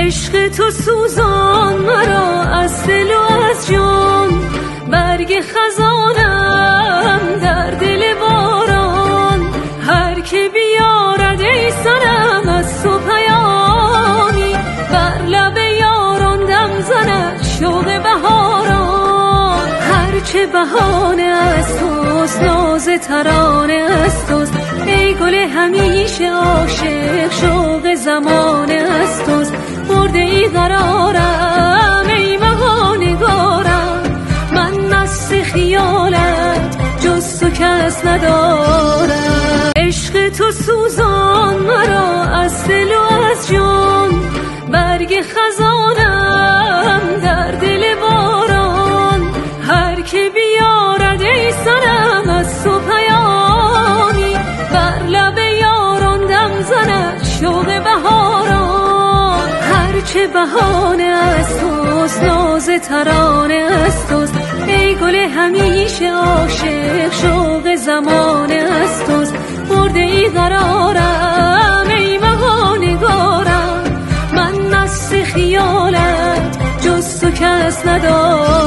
عشق تو سوزان مرا از دل و از جان، برگ خزانم در دل باران. هر که بیارد ای صنم از تو پیامی، بر لب یاران دم زند شوق بهاران. هرچه بهانه از توست، ناز ترانه از توست، ای گل همیشه عاشق، شوق زمانه از توست. برده ای قرارم ای مهانگارم، من مست خیالت جز تو کس ندارم. عشق تو سوزان مرا از دل و از جان، برگ خزانم در دل باران. هر که بیارد ای صنم از تو پیامی، بر لب یاران دم زند شوق بهاران. هرچه بهانه از توست، ناز ترانه از توست، ای گل همیشه عاشق، شوق زمانه از توست. برده ای قرارم ای مهانگارم، من مست خیالت جز تو کس ندارم.